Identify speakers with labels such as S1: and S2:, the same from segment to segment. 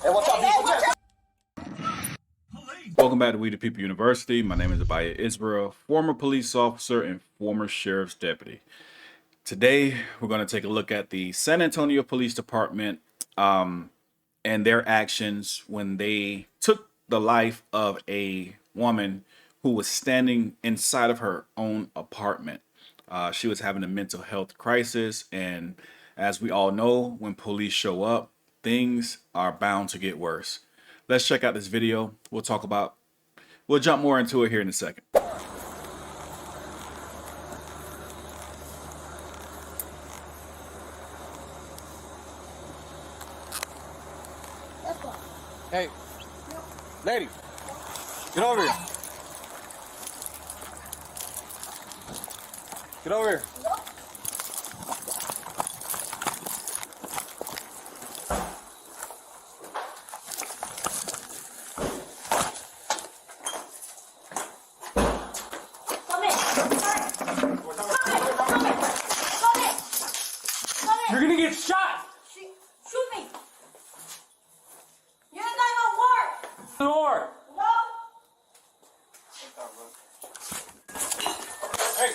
S1: Welcome back to We the People University. My name is Abiyah, former police officer and former sheriff's deputy. Today, we're going to take a look at the San Antonio Police Department and their actions when they took the life of a woman who was standing inside of her own apartment. She was having a mental health crisis, and as we all know, when police show up, things are bound to get worse. Let's check out this video. We'll jump more into it here in a second.
S2: Hey, lady, get over here. Get over here. You're gonna get shot.
S3: Shoot me. You ain't got no warrant.
S2: Door.
S3: No.
S2: Hey.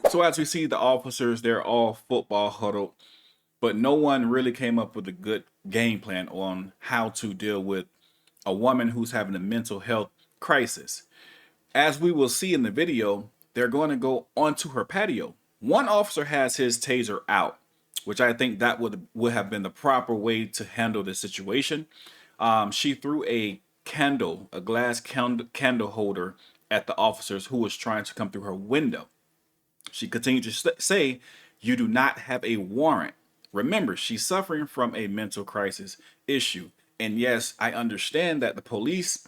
S1: So as we see the officers, they're all football huddled, but no one really came up with a good game plan on how to deal with a woman who's having a mental health crisis. As we will see in the video, they're going to go onto her patio. One officer has his taser out, which I think that would have been the proper way to handle this situation. She threw a glass candle holder at the officers who was trying to come through her window. She continued to say, "You do not have a warrant." Remember, she's suffering from a mental crisis issue. And yes, I understand that the police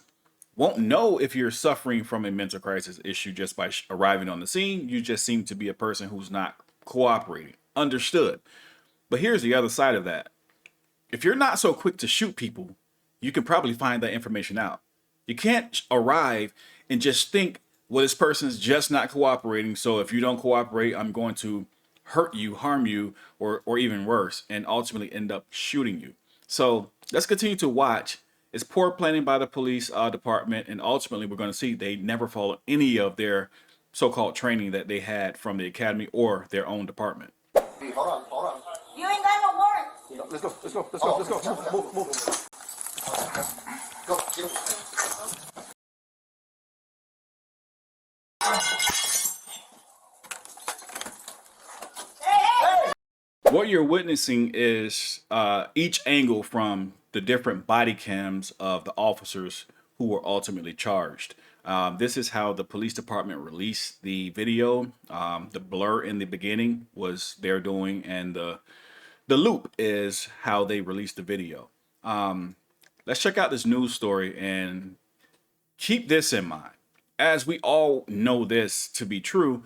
S1: won't know if you're suffering from a mental crisis issue just by arriving on the scene. You just seem to be a person who's not cooperating. Understood. But here's the other side of that. If you're not so quick to shoot people, you can probably find that information out. You can't arrive and just think, well, this person's just not cooperating, so if you don't cooperate, I'm going to hurt you, harm you, or even worse, and ultimately end up shooting you. So let's continue to watch. It's poor planning by the police department, and ultimately we're going to see they never follow any of their so-called training that they had from the academy or their own department.
S3: Hey, hold on. You ain't got no warrant.
S2: Let's go. Move.
S3: Go.
S1: What you're witnessing is each angle from the different body cams of the officers who were ultimately charged. This is how the police department released the video. The blur in the beginning was their doing, and the loop is how they released the video. Let's check out this news story and keep this in mind. As we all know this to be true,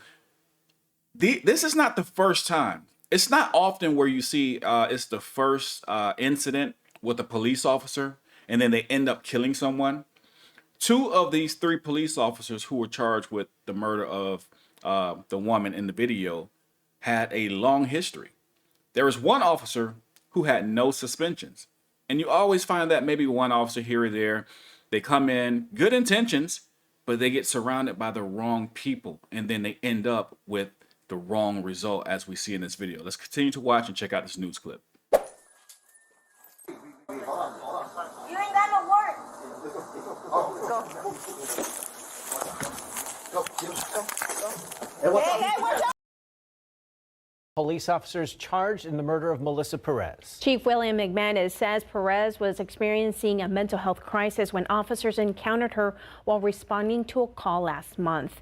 S1: this is not the first time. It's not often where you see it's the first incident with a police officer and then they end up killing someone. Two of these three police officers who were charged with the murder of the woman in the video had a long history. There was one officer who had no suspensions. And you always find that maybe one officer here or there, they come in, good intentions, but they get surrounded by the wrong people. And then they end up with the wrong result, as we see in this video. Let's continue to watch and check out this news clip.
S3: You ain't got no warrant. Hey, what's up?
S4: Police officers charged in the murder of Melissa Perez.
S5: Chief William McManus says Perez was experiencing a mental health crisis when officers encountered her while responding to a call last month.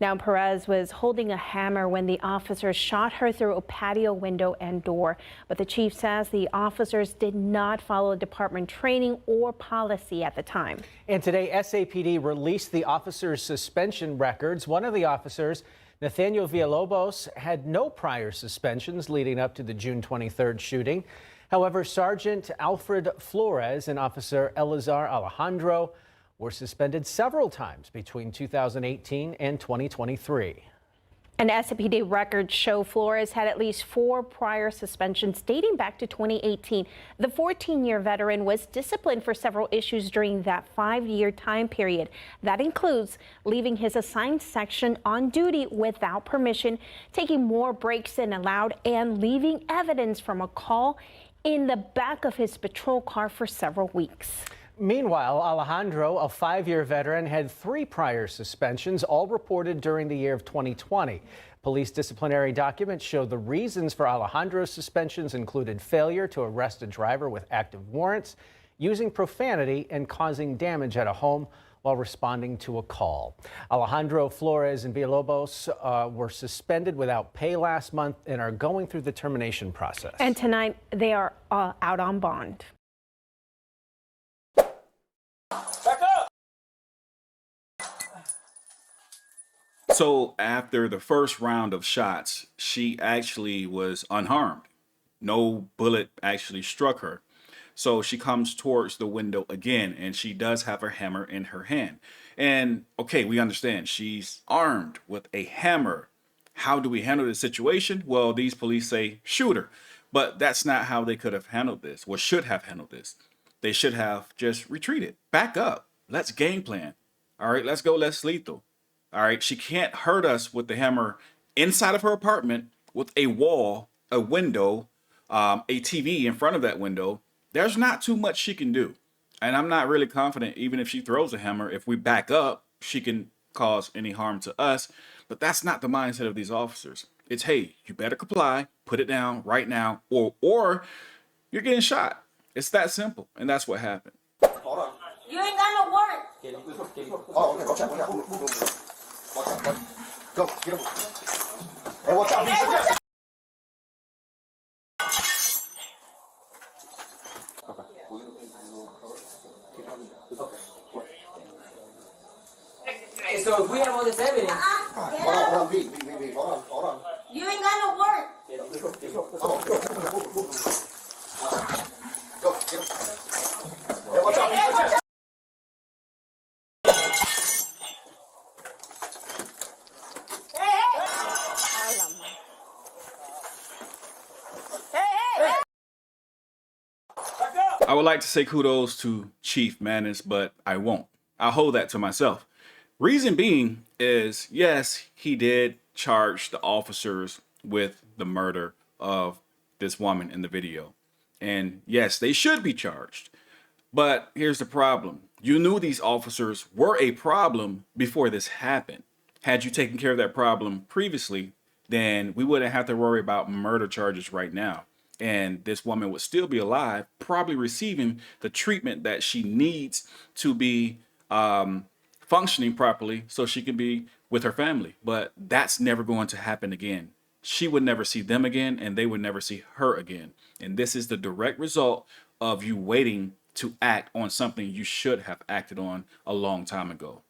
S5: Now, Perez was holding a hammer when the officers shot her through a patio window and door. But the chief says the officers did not follow department training or policy at the time.
S4: And today, SAPD released the officers' suspension records. One of the officers, Nathaniel Villalobos, had no prior suspensions leading up to the June 23rd shooting. However, Sergeant Alfred Flores and Officer Elazar Alejandro were suspended several times between 2018 and 2023.
S5: And SPD records show Flores had at least 4 prior suspensions dating back to 2018. The 14-year veteran was disciplined for several issues during that 5-year time period. That includes leaving his assigned section on duty without permission, taking more breaks than allowed, and leaving evidence from a call in the back of his patrol car for several weeks.
S4: Meanwhile, Alejandro, a 5-year veteran, had 3 prior suspensions, all reported during the year of 2020. Police disciplinary documents show the reasons for Alejandro's suspensions included failure to arrest a driver with active warrants, using profanity, and causing damage at a home while responding to a call. Alejandro, Flores, and Villalobos were suspended without pay last month and are going through the termination process.
S5: And tonight they are out on bond.
S1: So after the first round of shots, she actually was unharmed. No bullet actually struck her. So she comes towards the window again, and she does have her hammer in her hand. And okay, we understand she's armed with a hammer. How do we handle this situation? Well, these police say shoot her, but that's not how they could have handled this, or should have handled this. They should have just retreated, back up. Let's game plan. All right, let's go less lethal. All right, she can't hurt us with the hammer inside of her apartment with a wall, a window, a TV in front of that window. There's not too much she can do. And I'm not really confident, even if she throws a hammer, if we back up, she can cause any harm to us. But that's not the mindset of these officers. It's, hey, you better comply, put it down right now, or you're getting shot. It's that simple. And that's what happened.
S3: You ain't got no warrant.
S2: Oh, okay, watch out. Go, get him. Hey, watch out.
S3: Hey, watch out.
S6: Hey, so if we have all this evidence,
S2: Hold on, B. Hold on.
S3: You ain't got no warrant.
S2: Go, get him. Hey, watch out.
S3: Hey, watch out.
S1: I would like to say kudos to Chief Manis, but I won't. I'll hold that to myself. Reason being is, yes, he did charge the officers with the murder of this woman in the video. And yes, they should be charged. But here's the problem. You knew these officers were a problem before this happened. Had you taken care of that problem previously, then we wouldn't have to worry about murder charges right now. And this woman would still be alive, probably receiving the treatment that she needs to be functioning properly so she can be with her family. But that's never going to happen again. She would never see them again, and they would never see her again. And this is the direct result of you waiting to act on something you should have acted on a long time ago.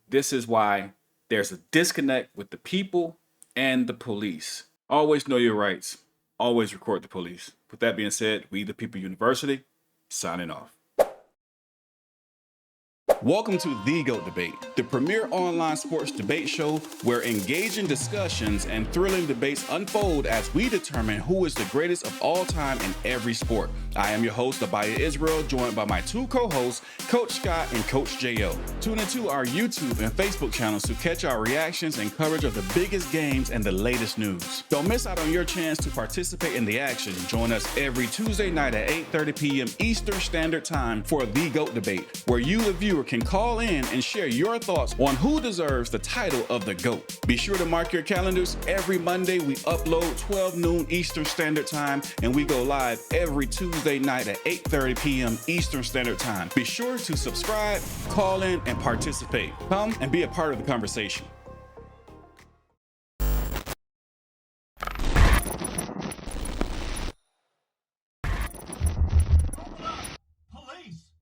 S1: This is why there's a disconnect with the people and the police. Always know your rights. Always record the police. With that being said, we the People University, signing off. Welcome to The GOAT Debate, the premier online sports debate show where engaging discussions and thrilling debates unfold as we determine who is the greatest of all time in every sport. I am your host, Abiyah Israel, joined by my 2 co-hosts, Coach Scott and Coach J.O. Tune into our YouTube and Facebook channels to catch our reactions and coverage of the biggest games and the latest news. Don't miss out on your chance to participate in the action. Join us every Tuesday night at 8:30 p.m. Eastern Standard Time for The GOAT Debate, where you, the viewer, can call in and share your thoughts on who deserves the title of the GOAT. Be sure to mark your calendars. Every Monday, we upload 12 noon Eastern Standard Time, and we go live every Tuesday night at 8:30 p.m. Eastern Standard Time. Be sure to subscribe, call in, and participate. Come and be a part of the conversation.